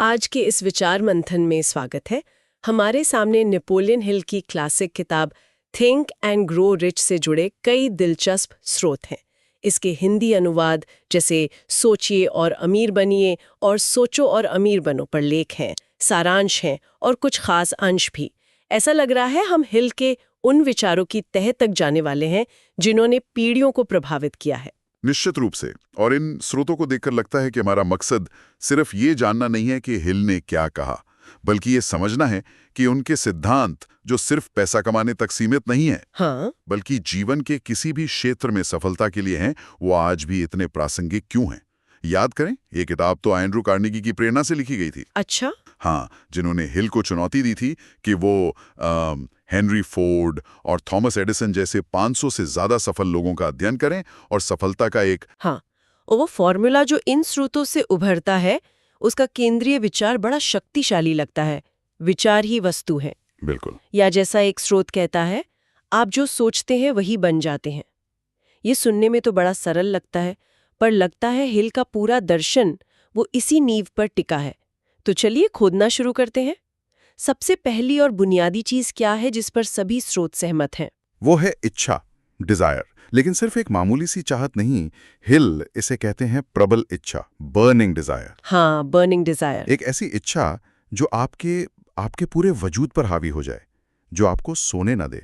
आज के इस विचार मंथन में स्वागत है। हमारे सामने नेपोलियन हिल की क्लासिक किताब थिंक एंड ग्रो रिच से जुड़े कई दिलचस्प स्रोत हैं। इसके हिंदी अनुवाद जैसे सोचिए और अमीर बनिए और सोचो और अमीर बनो पर लेख हैं, सारांश हैं और कुछ खास अंश भी। ऐसा लग रहा है हम हिल के उन विचारों की तह तक जाने वाले हैं जिन्होंने पीढ़ियों को प्रभावित किया है। निश्चित रूप से। और इन स्रोतों को देखकर लगता है कि हमारा मकसद सिर्फ ये जानना नहीं है कि हिल ने क्या कहा, बल्कि ये समझना है कि उनके सिद्धांत जो सिर्फ पैसा कमाने तक सीमित नहीं है, हाँ, बल्कि जीवन के किसी भी क्षेत्र में सफलता के लिए हैं, वो आज भी इतने प्रासंगिक क्यों हैं। याद करें, ये किताब तो एंड्रू कार्नेगी की प्रेरणा से लिखी गई थी। अच्छा, हाँ, जिन्होंने हिल को चुनौती दी थी कि वो हेनरी फोर्ड और थॉमस एडिसन जैसे 500 से ज्यादा सफल लोगों का अध्ययन करें और सफलता का एक हाँ। और वो फॉर्मूला जो इन स्रोतों से उभरता है, उसका केंद्रीय विचार बड़ा शक्तिशाली लगता है। विचार ही वस्तु है। बिल्कुल या जैसा एक स्रोत कहता है, आप जो सोचते हैं वही बन जाते हैं। ये सुनने में तो बड़ा सरल लगता है, पर लगता है हिल का पूरा दर्शन वो इसी नींव पर टिका है। तो चलिए खोदना शुरू करते हैं। सबसे पहली और बुनियादी चीज क्या है जिस पर सभी स्रोत सहमत हैं? वो है इच्छा, डिजायर। लेकिन सिर्फ एक मामूली सी चाहत नहीं, हिल इसे कहते हैं प्रबल इच्छा, बर्निंग डिजायर। हाँ, बर्निंग डिजायर। एक ऐसी इच्छा जो आपके आपके पूरे वजूद पर हावी हो जाए, जो आपको सोने ना दे।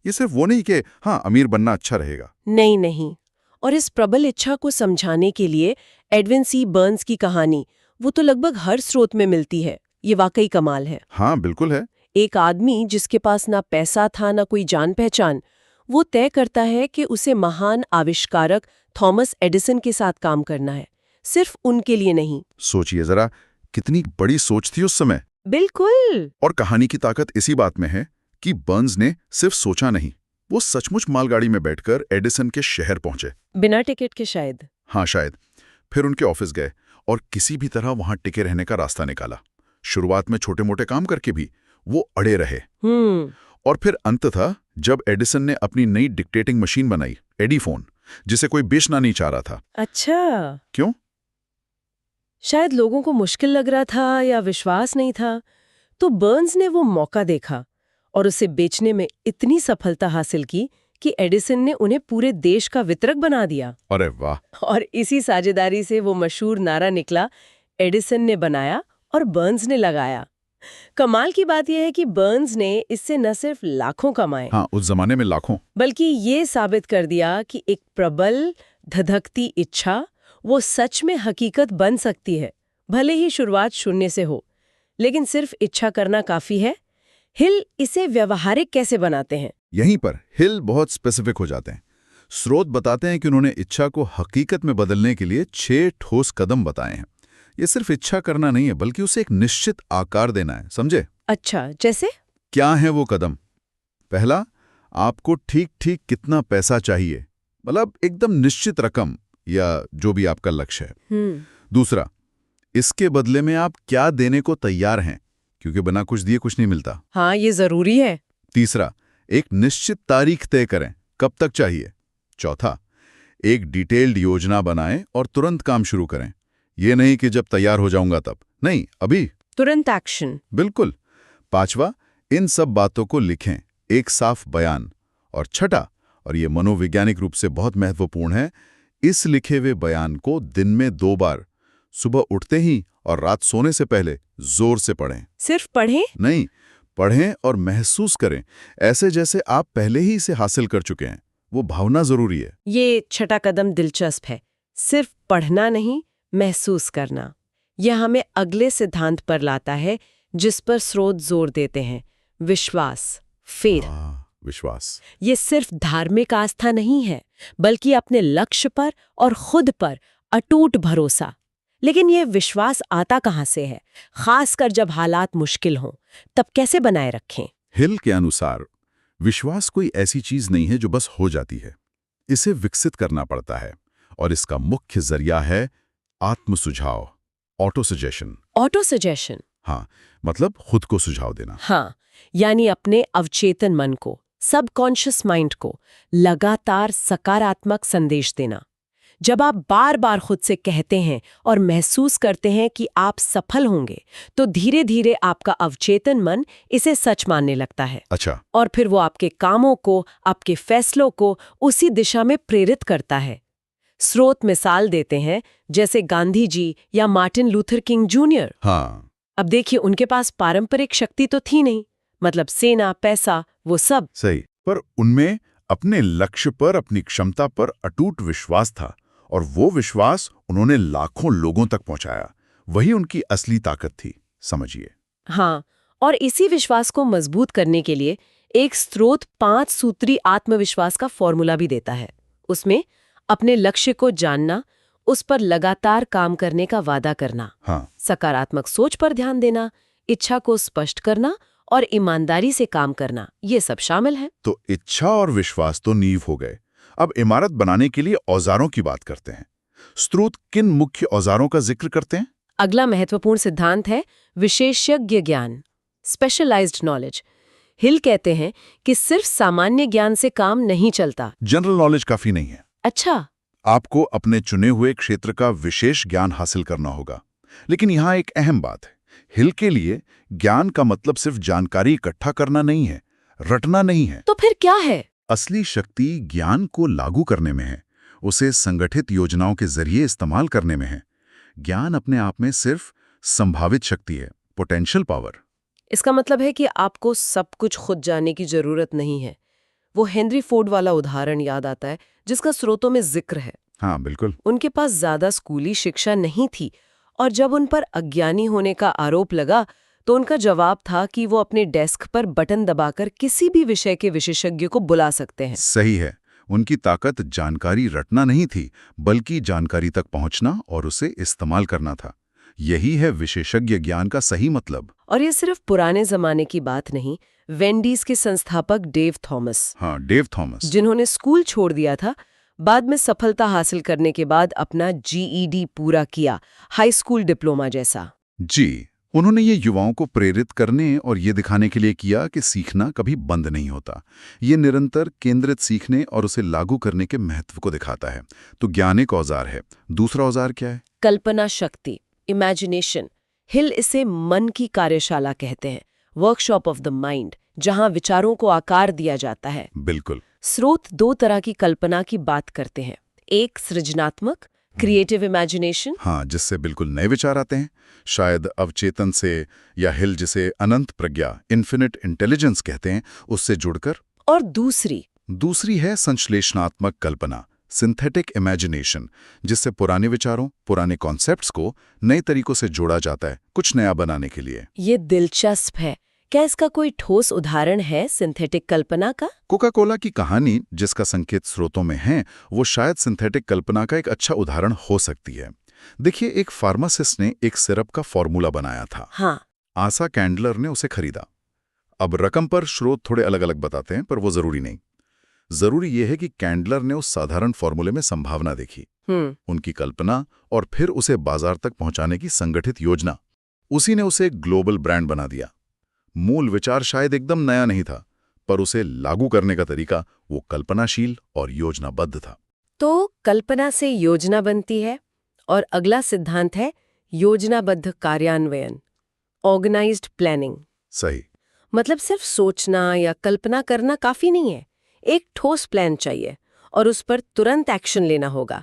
ये सिर्फ वो नहीं कि हाँ अमीर बनना अच्छा रहेगा। नहीं नहीं। और इस प्रबल इच्छा को समझाने के लिए एडविन सी बर्न्स की कहानी, वो तो लगभग हर स्रोत में मिलती है। ये वाकई कमाल है। हाँ बिल्कुल है। एक आदमी जिसके पास ना पैसा था ना कोई जान पहचान, वो तय करता है कि उसे महान आविष्कारक थॉमस एडिसन के साथ काम करना है, सिर्फ उनके लिए नहीं। सोचिए जरा, कितनी बड़ी सोच थी उस समय। बिल्कुल। और कहानी की ताकत इसी बात में है कि बर्न्स ने सिर्फ सोचा नहीं, वो सचमुच मालगाड़ी में बैठकर एडिसन के शहर पहुंचे। बिना टिकट के शायद। हाँ शायद। फिर उनके ऑफिस गए और किसी भी तरह वहां टिके रहने का रास्ता निकाला। शुरुआत में छोटे मोटे काम करके भी वो अड़े रहे। और फिर अंततः जब एडिसन ने अपनी नई डिक्टेटिंग मशीन बनाई, एडीफोन, जिसे कोई बेचना नहीं चाह रहा था। अच्छा। क्यों? शायद लोगों को मुश्किल लग रहा था या विश्वास नहीं था। तो बर्न्स ने वो मौका देखा और उसे बेचने में इतनी सफलता हासिल की कि एडिसन ने उन्हें पूरे देश का वितरक बना दिया। अरे वाह। और इसी साझेदारी से वो मशहूर नारा निकला, एडिसन ने बनाया और बर्न्स ने लगाया। कमाल की बात यह है कि बर्न्स ने इससे न सिर्फ लाखों कमाए, हाँ उस जमाने में लाखों, बल्कि ये साबित कर दिया कि एक प्रबल धधकती इच्छा वो सच में हकीकत बन सकती है, भले ही शुरुआत शून्य से हो। लेकिन सिर्फ इच्छा करना काफी है? हिल इसे व्यवहारिक कैसे बनाते हैं? यहीं पर हिल बहुत स्पेसिफिक हो जाते हैं। स्रोत बताते हैं कि उन्होंने इच्छा को हकीकत में बदलने के लिए 6 ठोस कदम बताए हैं। ये सिर्फ इच्छा करना नहीं है, बल्कि उसे एक निश्चित आकार देना है, समझे? अच्छा, जैसे? क्या है वो कदम? पहला, आपको ठीक ठीक कितना पैसा चाहिए, मतलब एकदम निश्चित रकम या जो भी आपका लक्ष्य है। दूसरा, इसके बदले में आप क्या देने को तैयार हैं, क्योंकि बिना कुछ दिए कुछ नहीं मिलता। हाँ, ये जरूरी है। तीसरा, एक निश्चित तारीख तय करें, कब तक चाहिए। चौथा, एक डिटेल्ड योजना बनाएं और तुरंत काम शुरू करें। ये नहीं कि जब तैयार हो जाऊंगा तब, नहीं, अभी, तुरंत एक्शन। बिल्कुल। पांचवा, इन सब बातों को लिखें, एक साफ बयान। और छठा, और ये मनोवैज्ञानिक रूप से बहुत महत्वपूर्ण है, इस लिखे हुए बयान को दिन में 2 बार, सुबह उठते ही और रात सोने से पहले जोर से पढ़ें। सिर्फ पढ़ें? नहीं, पढ़ें और महसूस करें, ऐसे जैसे आप पहले ही इसे हासिल कर चुके हैं। वो भावना जरूरी है। ये छठा कदम दिलचस्प है। सिर्फ पढ़ना नहीं, महसूस करना। यह हमें अगले सिद्धांत पर लाता है जिस पर स्रोत जोर देते हैं, विश्वास, फेथ। विश्वास। ये सिर्फ धार्मिक आस्था नहीं है, बल्कि अपने लक्ष्य पर और खुद पर अटूट भरोसा। लेकिन ये विश्वास आता कहाँ से है, खासकर जब हालात मुश्किल हों, तब कैसे बनाए रखें? हिल के अनुसार विश्वास कोई ऐसी चीज नहीं है जो बस हो जाती है। इसे विकसित करना पड़ता है, और इसका मुख्य जरिया है आत्मसुझाव, ऑटो सजेशन। Auto suggestion? हाँ, मतलब खुद को सुझाव देना। हाँ, यानी अपने अवचेतन मन को, सबकॉन्शियस माइंड को लगातार सकारात्मक संदेश देना। जब आप बार बार खुद से कहते हैं और महसूस करते हैं कि आप सफल होंगे, तो धीरे धीरे आपका अवचेतन मन इसे सच मानने लगता है। अच्छा। और फिर वो आपके कामों को, आपके फैसलों को उसी दिशा में प्रेरित करता है। स्रोत मिसाल देते हैं, जैसे गांधी जी या मार्टिन लूथर किंग जूनियर। हाँ। अब देखिए, उनके पास पारंपरिक शक्ति तो थी नहीं, मतलब सेना, पैसा, वो सब। सही। पर उनमें अपने लक्ष्य पर, अपनी क्षमता पर अटूट विश्वास था, और वो विश्वास उन्होंने लाखों लोगों तक पहुंचाया। वही उनकी असली ताकत थी, समझिए। हाँ, और इसी विश्वास को मजबूत करने के लिए एक स्रोत 5 सूत्री आत्मविश्वास का फॉर्मूला भी देता है। उसमें अपने लक्ष्य को जानना, उस पर लगातार काम करने का वादा करना, हाँ। सकारात्मक सोच पर ध्यान देना, इच्छा को स्पष्ट करना और ईमानदारी से काम करना, ये सब शामिल है। तो इच्छा और विश्वास तो नींव हो गए। अब इमारत बनाने के लिए औजारों की बात करते हैं। स्रोत किन मुख्य औजारों का जिक्र करते हैं? अगला महत्वपूर्ण सिद्धांत है विशेषज्ञ ज्ञान, स्पेशलाइज्ड नॉलेज। हिल कहते हैं कि सिर्फ सामान्य ज्ञान से काम नहीं चलता। जनरल नॉलेज काफी नहीं है। अच्छा। आपको अपने चुने हुए क्षेत्र का विशेष ज्ञान हासिल करना होगा। लेकिन यहाँ एक अहम बात है। हिल के लिए ज्ञान का मतलब सिर्फ जानकारी इकट्ठा करना नहीं है, रटना नहीं है। तो फिर क्या है? असली शक्ति ज्ञान को लागू करने में है, उसे संगठित योजनाओं के जरिए इस्तेमाल करने में है। ज्ञान अपने आप में सिर्फ संभावित शक्ति है, पोटेंशियल पावर। इसका मतलब है कि आपको सब कुछ खुद जानने की जरूरत नहीं है। वो हेनरी फोर्ड वाला उदाहरण याद आता है, जिसका स्रोतों में जिक्र है। हाँ, बिल्कुल। उनके पास ज्यादा स्कूली शिक्षा नहीं थी, और जब उन पर अज्ञानी होने का आरोप लगा, तो उनका जवाब था कि वो अपने डेस्क पर बटन दबाकर किसी भी विषय के विशेषज्ञ को बुला सकते हैं। सही है। उनकी ताकत जानकारी रटना नहीं थी, बल्कि जानकारी तक पहुंचना और उसे इस्तेमाल करना था। यही है विशेषज्ञ ज्ञान का सही मतलब। और ये सिर्फ पुराने जमाने की बात नहीं। वेंडीज के संस्थापक डेव थॉमस, हाँ, डेव थॉमस, जिन्होंने स्कूल छोड़ दिया था, बाद में सफलता हासिल करने के बाद अपना GED पूरा किया, हाई स्कूल डिप्लोमा जैसा। जी। उन्होंने ये युवाओं को प्रेरित करने और ये दिखाने के लिए किया कि सीखना कभी बंद नहीं होता। ये निरंतर केंद्रित सीखने और उसे लागू करने के महत्व को दिखाता है। तो ज्ञान एक औजार है। दूसरा औजार क्या है? कल्पना शक्ति, इमेजिनेशन। हिल इसे मन की कार्यशाला कहते हैं, वर्कशॉप ऑफ द माइंड, जहां विचारों को आकार दिया जाता है। बिल्कुल। स्रोत 2 तरह की कल्पना की बात करते हैं। एक सृजनात्मक, क्रिएटिव इमेजिनेशन। हाँ, जिससे बिल्कुल नए विचार आते हैं, शायद अवचेतन से, या हिल जिसे अनंत प्रज्ञा, इन्फिनिट इंटेलिजेंस कहते हैं, उससे जुड़कर। और दूसरी है संश्लेषणात्मक कल्पना, सिंथेटिक इमेजिनेशन, जिससे पुराने विचारों, पुराने कॉन्सेप्ट्स को नए तरीकों से जोड़ा जाता है, कुछ नया बनाने के लिए। ये दिलचस्प है। क्या इसका कोई ठोस उदाहरण है सिंथेटिक कल्पना का? कोका कोला की कहानी, जिसका संकेत स्रोतों में है, वो शायद सिंथेटिक कल्पना का एक अच्छा उदाहरण हो सकती है। देखिए, एक फार्मासिस्ट ने एक सिरप का फॉर्मूला बनाया था। हाँ। आशा कैंडलर ने उसे खरीदा। अब रकम पर स्रोत थोड़े अलग अलग बताते हैं, पर वो जरूरी नहीं। जरूरी यह है कि कैंडलर ने उस साधारण फॉर्मूले में संभावना देखी, उनकी कल्पना, और फिर उसे बाजार तक पहुंचाने की संगठित योजना। उसी ने उसे एक ग्लोबल ब्रांड बना दिया। मूल विचार शायद एकदम नया नहीं था, पर उसे लागू करने का तरीका वो कल्पनाशील और योजनाबद्ध था। तो कल्पना से योजना बनती है, और अगला सिद्धांत है योजनाबद्ध कार्यान्वयन, ऑर्गेनाइज्ड प्लानिंग। सही। मतलब सिर्फ सोचना या कल्पना करना काफी नहीं है, एक ठोस प्लान चाहिए और उस पर तुरंत एक्शन लेना होगा।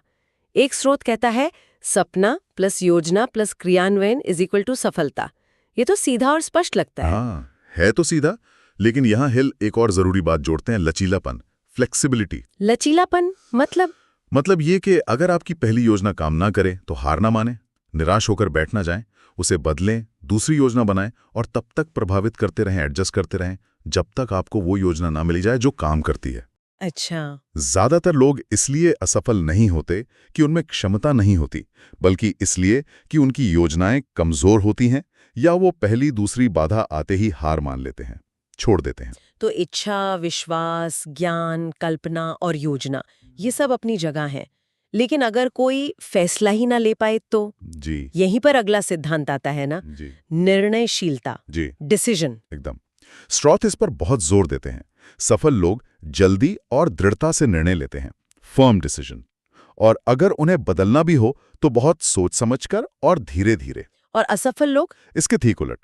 एक स्रोत कहता है सपना प्लस योजना प्लस क्रियान्वयन इज इक्वल टू सफलता। ये तो सीधा और स्पष्ट लगता है। हाँ, है तो सीधा, लेकिन यहाँ हिल एक और जरूरी बात जोड़ते हैं, लचीलापन, फ्लेक्सिबिलिटी। लचीलापन मतलब ये कि अगर आपकी पहली योजना काम ना करे तो हार ना माने, निराश होकर बैठ ना जाएं, उसे बदलें, दूसरी योजना बनाएं और तब तक प्रभावित करते रहें, एडजस्ट करते रहें, जब तक आपको वो योजना ना मिली जाए जो काम करती है। अच्छा। ज्यादातर लोग इसलिए असफल नहीं होते कि उनमें क्षमता नहीं होती, बल्कि इसलिए कि उनकी योजनाएं कमजोर होती हैं, या वो पहली दूसरी बाधा आते ही हार मान लेते हैं, छोड़ देते हैं। तो इच्छा, विश्वास, ज्ञान, कल्पना और योजना, ये सब अपनी जगह हैं। लेकिन अगर कोई फैसला ही ना ले पाए तो? जी। यहीं पर अगला सिद्धांत आता है ना, जी। निर्णयशीलता, जी। डिसीजन। एकदम। स्ट्रॉथ इस पर बहुत जोर देते हैं। सफल लोग जल्दी और दृढ़ता से निर्णय लेते हैं, फर्म डिसीजन। और अगर उन्हें बदलना भी हो तो बहुत सोच समझकर और धीरे धीरे। और असफल लोग? इसके ठीक उलट।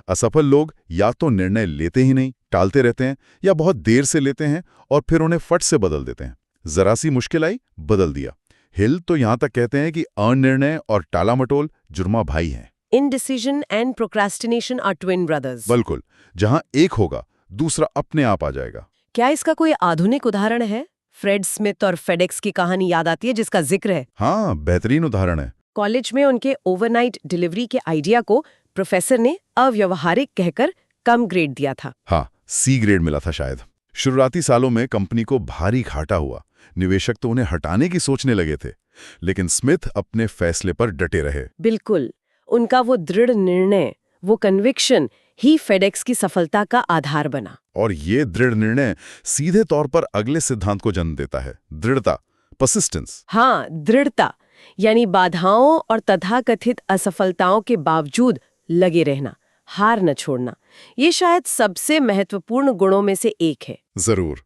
असफल लोग या तो निर्णय लेते ही नहीं, टालते रहते हैं, या बहुत देर से लेते हैं और फिर उन्हें फट से बदल देते हैं। जरा सी मुश्किल आई, बदल दिया। हिल तो यहां तक कहते हैं कि अनिर्णय और टालामटोल जुर्मा भाई हैं। Indecision and procrastination are twin brothers. बिल्कुल, जहां एक होगा दूसरा अपने आप आ जाएगा। क्या इसका कोई आधुनिक उदाहरण है? फ्रेड स्मिथ और फेडेक्स की कहानी याद आती है जिसका जिक्र है। हाँ, बेहतरीन उदाहरण है। कॉलेज में उनके ओवरनाइट डिलीवरी के आइडिया को प्रोफेसर ने अव्यवहारिक कहकर कम ग्रेड दिया था। हाँ, सी ग्रेड मिला था शायद। शुरुआती सालों में कंपनी को भारी घाटा हुआ। निवेशक तो उन्हें हटाने की सोचने लगे थे, लेकिन स्मिथ अपने फैसले पर डटे रहे। बिल्कुल, उनका वो दृढ़ निर्णय, वो कन्विक्शन ही फेडेक्स की सफलता का आधार बना। और ये दृढ़ निर्णय सीधे तौर पर अगले सिद्धांत को जन्म देता है, दृढ़ता, परसिस्टेंस। हाँ, दृढ़ता यानी बाधाओं और तथाकथित असफलताओं के बावजूद लगे रहना, हार न छोड़ना। ये शायद सबसे महत्वपूर्ण गुणों में से एक है। जरूर।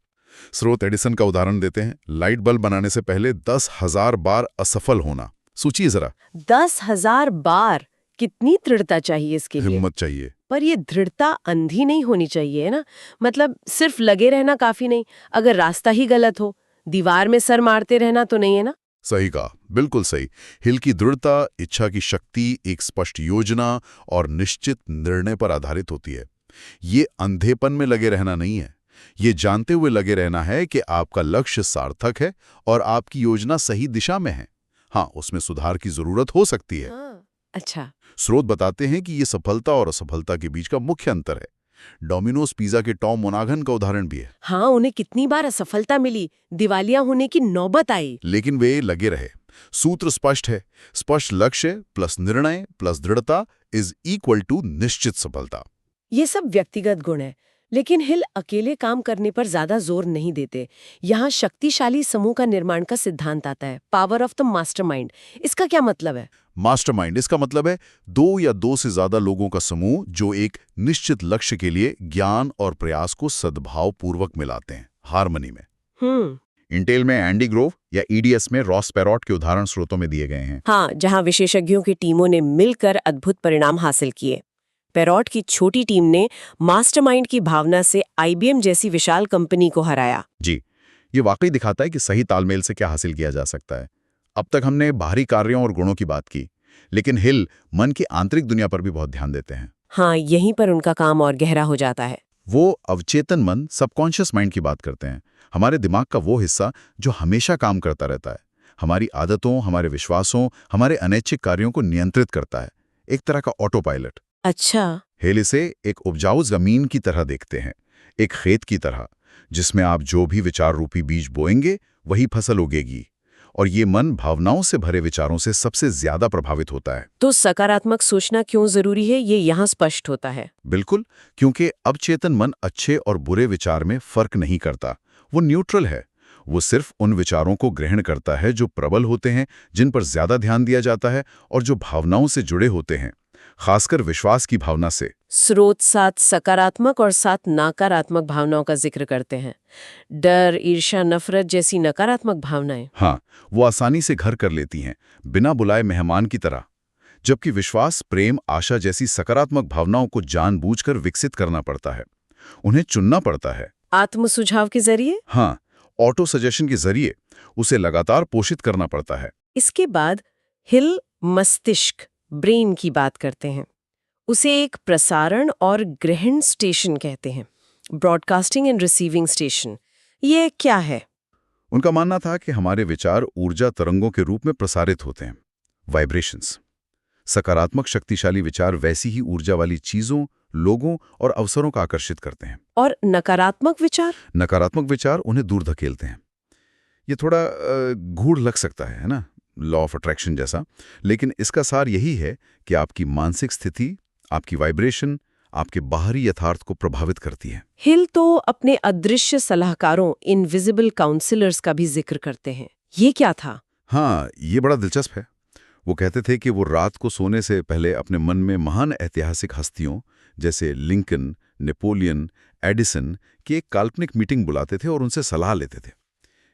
स्रोत एडिसन का उदाहरण देते हैं। लाइट बल्ब बनाने से पहले 10,000 बार असफल होना। सोचिए जरा। 10,000 बार! कितनी दृढ़ता चाहिए इसके लिए। हिम्मत चाहिए। पर ये दृढ़ता अंधी नहीं होनी चाहिए, है ना? मतलब सिर्फ लगे रहना काफी नहीं। अगर रास्ता ही गलत हो, दीवार में सर मारते रहना तो नहीं, है ना? सही कहा, बिल्कुल सही। हिल की दृढ़ता, इच्छा की शक्ति, एक स्पष्ट योजना और निश्चित निर्णय पर आधारित होती है। ये अंधेपन में लगे रहना नहीं है। ये जानते हुए लगे रहना है कि आपका लक्ष्य सार्थक है और आपकी योजना सही दिशा में है। हाँ, उसमें सुधार की जरूरत हो सकती है। हाँ, अच्छा। स्रोत बताते हैं कि ये सफलता और असफलता के बीच का मुख्य अंतर है। डोमिनोज पिज्जा के टॉम मोनागन का उदाहरण भी है। हाँ, उन्हें कितनी बार असफलता मिली, दिवालिया होने की नौबत आई। लेकिन वे लगे रहे। सूत्र स्पष्ट है, स्पष्ट लक्ष्य प्लस निर्णय प्लस दृढ़ता इज इक्वल टू निश्चित सफलता। ये सब व्यक्तिगत गुण है, लेकिन हिल अकेले काम करने पर ज्यादा जोर नहीं देते। यहाँ शक्तिशाली समूह का निर्माण का सिद्धांत आता है, पावर ऑफ द मास्टरमाइंड। इसका क्या मतलब है? मास्टरमाइंड, इसका मतलब है 2 या 2 से ज्यादा लोगों का समूह जो एक निश्चित लक्ष्य के लिए ज्ञान और प्रयास को सद्भाव पूर्वक मिलाते हैं, हार्मनी में। इंटेल में एंडी ग्रोव या ईडीएस में रॉस पेरोट के उदाहरण स्रोतों में दिए गए हैं। हाँ, जहाँ विशेषज्ञों की टीमों ने मिलकर अद्भुत परिणाम हासिल किए। पेरोट की छोटी टीम ने मास्टरमाइंड की भावना से आईबीएम जैसी विशाल कंपनी को हराया। जी, ये वाकई दिखाता है कि सही तालमेल से क्या हासिल किया जा सकता है। अब तक हमने बाहरी कार्यों और गुणों की बात की, लेकिन हिल मन की आंतरिक दुनिया पर भी बहुत ध्यान देते हैं। हाँ, यहीं पर उनका काम और गहरा हो जाता है। वो अवचेतन मन, सबकॉन्शियस माइंड की बात करते हैं। हमारे दिमाग का वो हिस्सा जो हमेशा काम करता रहता है, हमारी आदतों, हमारे विश्वासों, हमारे अनैच्छिक कार्यों को नियंत्रित करता है, एक तरह का ऑटो पायलट। अच्छा। हिल इसे एक उपजाऊ जमीन की तरह देखते हैं, एक खेत की तरह, जिसमें आप जो भी विचार रूपी बीज बोएंगे वही फसल उगेगी। और ये मन भावनाओं से भरे विचारों से सबसे ज्यादा प्रभावित होता है। तो सकारात्मक सोचना क्यों जरूरी है, ये यहाँ स्पष्ट होता है। बिल्कुल, क्योंकि अवचेतन मन अच्छे और बुरे विचार में फर्क नहीं करता। वो न्यूट्रल है। वो सिर्फ उन विचारों को ग्रहण करता है जो प्रबल होते हैं, जिन पर ज्यादा ध्यान दिया जाता है, और जो भावनाओं से जुड़े होते हैं, खासकर विश्वास की भावना से। स्रोत 7 सकारात्मक और 7 नकारात्मक भावनाओं का जिक्र करते हैं। डर, ईर्ष्या, नफरत जैसी नकारात्मक भावनाएं। हाँ, वो आसानी से घर कर लेती हैं, बिना बुलाए मेहमान की तरह। जबकि विश्वास, प्रेम, आशा जैसी सकारात्मक भावनाओं को जानबूझकर विकसित करना पड़ता है, उन्हें चुनना पड़ता है। आत्म सुझाव के जरिए? हाँ, ऑटो सजेशन के जरिए उसे लगातार पोषित करना पड़ता है। इसके बाद हिल मस्तिष्क, ब्रेन की बात करते हैं। उसे एक प्रसारण और ग्रहण स्टेशन कहते हैं, ब्रॉडकास्टिंग एंड रिसीविंग स्टेशन। ये क्या है? उनका मानना था कि हमारे विचार ऊर्जा तरंगों के रूप में प्रसारित होते हैं, वाइब्रेशंस। सकारात्मक शक्तिशाली विचार वैसी ही ऊर्जा वाली चीजों, लोगों और अवसरों का आकर्षित करते हैं। और नकारात्मक विचार? नकारात्मक विचार उन्हें दूर धकेलते हैं। ये थोड़ा गूढ़ लग सकता है ना, लॉ ऑफ अट्रैक्शन जैसा, लेकिन इसका सार यही है कि आपकी मानसिक स्थिति, आपकी वाइब्रेशन आपके बाहरी यथार्थ को प्रभावित करती है। हिल तो अपने अदृश्य सलाहकारों, इनविजिबल काउंसलर्स का भी जिक्र करते हैं। ये क्या था? हाँ, ये बड़ा दिलचस्प है। वो कहते थे कि वो रात को सोने से पहले अपने मन में महान ऐतिहासिक हस्तियों जैसे लिंकन, नेपोलियन, एडिसन की एक काल्पनिक मीटिंग बुलाते थे और उनसे सलाह लेते थे।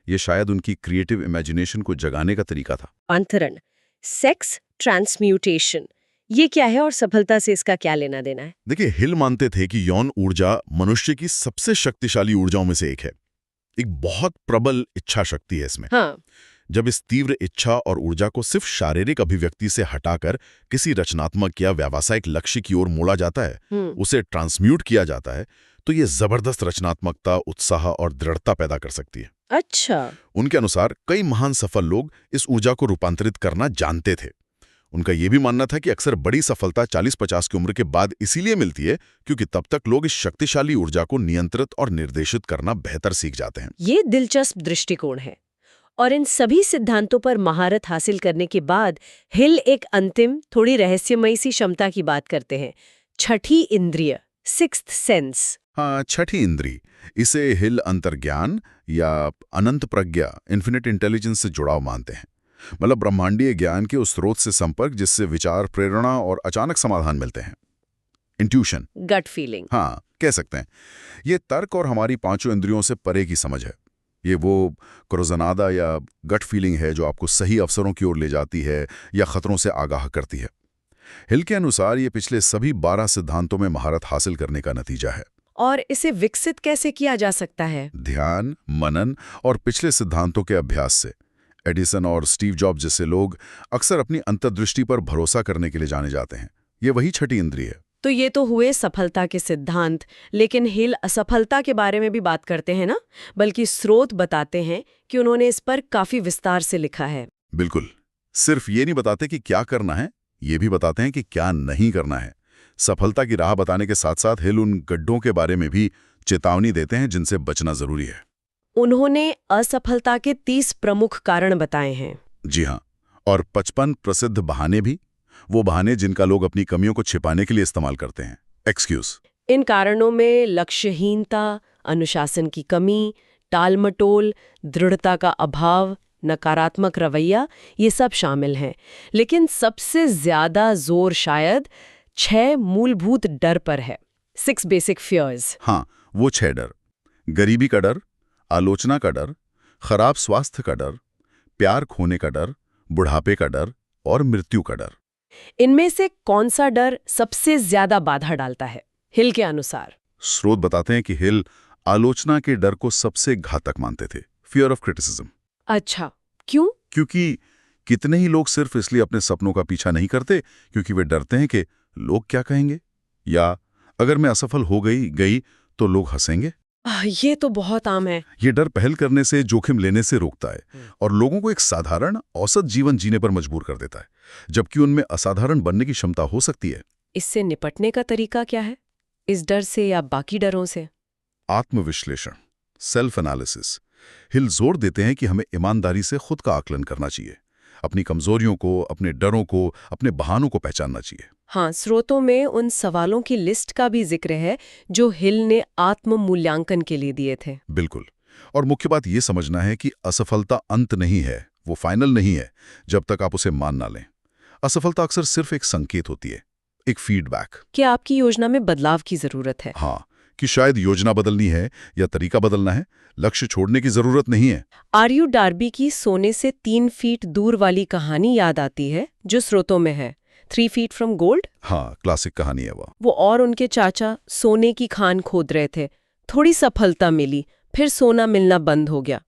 ये शायद उनकी क्रिएटिव इमेजिनेशन को जगाने का तरीका था। अंतरण, सेक्स ट्रांसम्यूटेशन, ये क्या है और सफलता से इसका क्या लेना देना है? देखिए, हिल मानते थे कि यौन ऊर्जा मनुष्य की सबसे शक्तिशाली ऊर्जाओं में से एक है। एक बहुत प्रबल इच्छा शक्ति है इसमें। हाँ। जब इस तीव्र इच्छा और ऊर्जा को सिर्फ शारीरिक अभिव्यक्ति से हटाकर किसी रचनात्मक या व्यावसायिक लक्ष्य की ओर मोड़ा जाता है, उसे ट्रांसम्यूट किया जाता है, तो ये जबरदस्त रचनात्मकता, उत्साह और दृढ़ता पैदा कर सकती है। अच्छा। उनके अनुसार कई महान सफल लोग इस ऊर्जा को रूपांतरित करना जानते थे। उनका यह भी मानना था कि अक्सर बड़ी सफलता 40-50 की उम्र के बाद इसीलिए मिलती है क्योंकि तब तक लोग इस शक्तिशाली ऊर्जा को नियंत्रित और निर्देशित करना बेहतर सीख जाते हैं। ये दिलचस्प दृष्टिकोण है। और इन सभी सिद्धांतों पर महारत हासिल करने के बाद हिल एक अंतिम, थोड़ी रहस्यमयी सी क्षमता की बात करते हैं, छठी इंद्रिय, सिक्स्थ सेंस। हाँ, छठी इंद्री, इसे हिल अंतर्ज्ञान या अनंत प्रज्ञा, इन्फिनिट इंटेलिजेंस से जुड़ाव मानते हैं। मतलब ब्रह्मांडीय ज्ञान के उस स्रोत से संपर्क जिससे विचार, प्रेरणा और अचानक समाधान मिलते हैं। Intuition, gut feeling. हाँ, कह सकते हैं। ये तर्क और हमारी पांचों इंद्रियों से परे की समझ है। ये वो क्रोजनादा या गट फीलिंग है जो आपको सही अवसरों की ओर ले जाती है या खतरों से आगाह करती है। हिल के अनुसार ये पिछले सभी 12 सिद्धांतों में महारत हासिल करने का नतीजा है। और इसे विकसित कैसे किया जा सकता है? ध्यान, मनन और पिछले सिद्धांतों के अभ्यास से। एडिसन और स्टीव जॉब्स जैसे लोग अक्सर अपनी अंतर्दृष्टि पर भरोसा करने के लिए जाने जाते हैं। ये वही छठी इंद्रिय है। तो ये तो हुए सफलता के सिद्धांत, लेकिन हिल असफलता के बारे में भी बात करते हैं ना? बल्कि स्रोत बताते हैं कि उन्होंने इस पर काफी विस्तार से लिखा है। बिल्कुल। सिर्फ ये नहीं बताते कि क्या करना है, ये भी बताते हैं कि क्या नहीं करना है। सफलता की राह बताने के साथ साथ हिल उन गड्ढों के बारे में भी चेतावनी देते हैं जिनसे बचना जरूरी है। उन्होंने असफलता के 30 प्रमुख कारण बताए हैं। जी हाँ, और 55 प्रसिद्ध बहाने भी, वो बहाने जिनका लोग अपनी कमियों को छिपाने के लिए इस्तेमाल करते हैं। एक्सक्यूज। इन कारणों में लक्ष्यहीनता, अनुशासन की कमी, टालमटोल, दृढ़ता का अभाव, नकारात्मक रवैया, ये सब शामिल हैं। लेकिन सबसे ज्यादा जोर शायद 6 मूलभूत डर पर है। 6 बेसिक फियर्स। हाँ, वो 6 डर। गरीबी का डर, आलोचना का डर, खराब स्वास्थ्य का डर, प्यार खोने का डर, बुढ़ापे का डर और मृत्यु का डर। इनमें से कौन सा डर सबसे ज्यादा बाधा डालता है हिल के अनुसार? स्रोत बताते हैं कि हिल आलोचना के डर को सबसे घातक मानते थे, फियर ऑफ क्रिटिसिज्म। अच्छा, क्यों? क्योंकि कितने ही लोग सिर्फ इसलिए अपने सपनों का पीछा नहीं करते क्योंकि वे डरते हैं कि लोग क्या कहेंगे, या अगर मैं असफल हो गई तो लोग हंसेंगे। ये तो बहुत आम है। ये डर पहल करने से, जोखिम लेने से रोकता है और लोगों को एक साधारण औसत जीवन जीने पर मजबूर कर देता है, जबकि उनमें असाधारण बनने की क्षमता हो सकती है। इससे निपटने का तरीका क्या है, इस डर से या बाकी डरों से? आत्मविश्लेषण, सेल्फ एनालिसिस। हिल जोर देते हैं कि हमें ईमानदारी से खुद का आकलन करना चाहिए, अपनी कमजोरियों को, अपने डरों को, अपने बहानों को पहचानना चाहिए। हाँ, स्रोतों में उन सवालों की लिस्ट का भी जिक्र है जो हिल ने आत्म मूल्यांकन के लिए दिए थे। बिल्कुल। और मुख्य बात यह समझना है कि असफलता अंत नहीं है, वो फाइनल नहीं है जब तक आप उसे मान ना लें। असफलता अक्सर सिर्फ एक संकेत होती है, एक फीडबैक। क्या आपकी योजना में बदलाव की जरूरत है? हाँ, कि शायद योजना बदलनी है या तरीका बदलना है, लक्ष्य छोड़ने की जरूरत नहीं है। आर्यू डार्बी की सोने से 3 फीट दूर वाली कहानी याद आती है जो स्रोतों में है, 3 feet from gold। हाँ, क्लासिक कहानी है वो और उनके चाचा सोने की खान खोद रहे थे। थोड़ी सफलता मिली, फिर सोना मिलना बंद हो गया।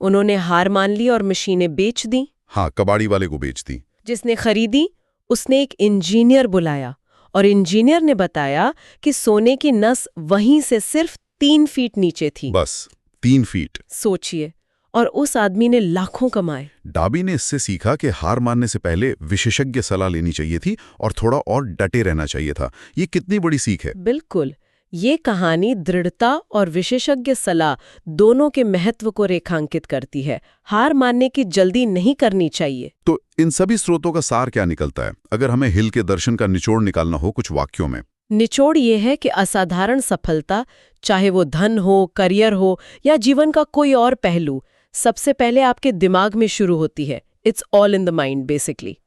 उन्होंने हार मान ली और मशीनें बेच दी। हाँ, कबाड़ी वाले को बेच दी। जिसने खरीदी उसने एक इंजीनियर बुलाया और इंजीनियर ने बताया कि सोने की नस वहीं से सिर्फ 3 फीट नीचे थी। बस 3 फीट। सोचिए, और उस आदमी ने लाखों कमाए। डाबी ने इससे सीखा कि हार मानने से पहले विशेषज्ञ सलाह लेनी चाहिए थी और थोड़ा और डटे रहना चाहिए था। ये कितनी बड़ी सीख है। बिल्कुल। ये कहानी दृढ़ता और विशेषज्ञ सलाह दोनों के महत्व को रेखांकित करती है। हार मानने की जल्दी नहीं करनी चाहिए। तो इन सभी स्रोतों का सार क्या निकलता है, अगर हमें हिल के दर्शन का निचोड़ निकालना हो कुछ वाक्यों में? निचोड़ ये है कि असाधारण सफलता, चाहे वो धन हो, करियर हो या जीवन का कोई और पहलू, सबसे पहले आपके दिमाग में शुरू होती है। It's all in the mind basically.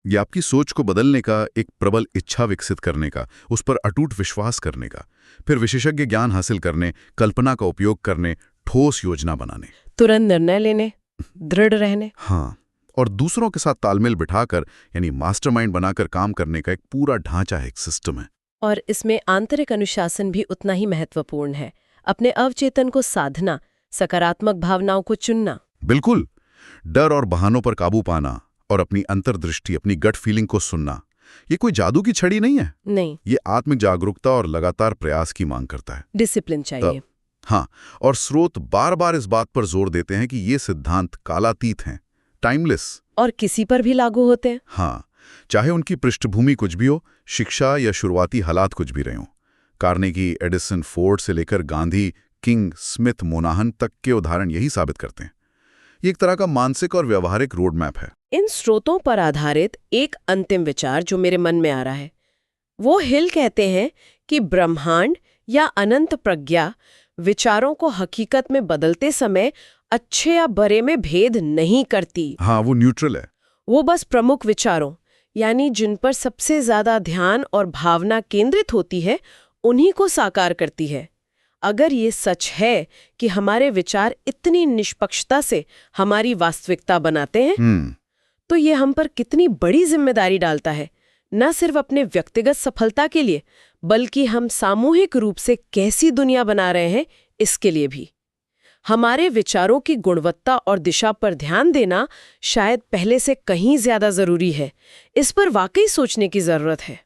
ये आपकी सोच को बदलने का, एक प्रबल इच्छा विकसित करने का, उस पर अटूट विश्वास करने का, फिर विशेषज्ञ ज्ञान हासिल करने, कल्पना का उपयोग करने, ठोस योजना बनाने। तुरंत निर्णय लेने, दृढ़ रहने। हाँ, और दूसरों के साथ तालमेल बिठाकर यानी मास्टरमाइंड बनाकर काम करने का एक पूरा ढांचा है, एक सिस्टम है। और इसमें आंतरिक अनुशासन भी उतना ही महत्वपूर्ण है। अपने अवचेतन को साधना, सकारात्मक भावनाओं को चुनना। बिल्कुल, डर और बहानों पर काबू पाना और अपनी अंतर्दृष्टि, अपनी गट फीलिंग को सुनना, ये कोई जादू की छड़ी नहीं है। नहीं, ये आत्मिक जागरूकता और लगातार प्रयास की मांग करता है। डिसिप्लिन चाहिए। हाँ, और स्रोत बार बार इस बात पर जोर देते हैं कि ये सिद्धांत कालातीत हैं, टाइमलेस। और किसी पर भी लागू होते हैं। हाँ, चाहे उनकी पृष्ठभूमि कुछ भी हो, शिक्षा या शुरुआती हालात कुछ भी रहे हों। कार्नेगी, एडिसन, फोर्ड से लेकर गांधी, किंग, स्मिथ, मोनाहन तक के उदाहरण यही साबित करते हैं। ये एक तरह का मानसिक और व्यवहारिक रोड मैप है। इन स्रोतों पर आधारित एक अंतिम विचार जो मेरे मन में आ रहा है, वो हिल कहते हैं कि ब्रह्मांड या अनंत प्रज्ञा विचारों को हकीकत में बदलते समय अच्छे या बुरे में भेद नहीं करती। हाँ, वो न्यूट्रल है। वो बस प्रमुख विचारों, यानी जिन पर सबसे ज्यादा ध्यान और भावना केंद्रित होती है, उन्हीं को साकार करती है। अगर ये सच है कि हमारे विचार इतनी निष्पक्षता से हमारी वास्तविकता बनाते हैं, तो ये हम पर कितनी बड़ी जिम्मेदारी डालता है, न सिर्फ अपने व्यक्तिगत सफलता के लिए, बल्कि हम सामूहिक रूप से कैसी दुनिया बना रहे हैं इसके लिए भी। हमारे विचारों की गुणवत्ता और दिशा पर ध्यान देना शायद पहले से कहीं ज्यादा जरूरी है। इस पर वाकई सोचने की जरूरत है।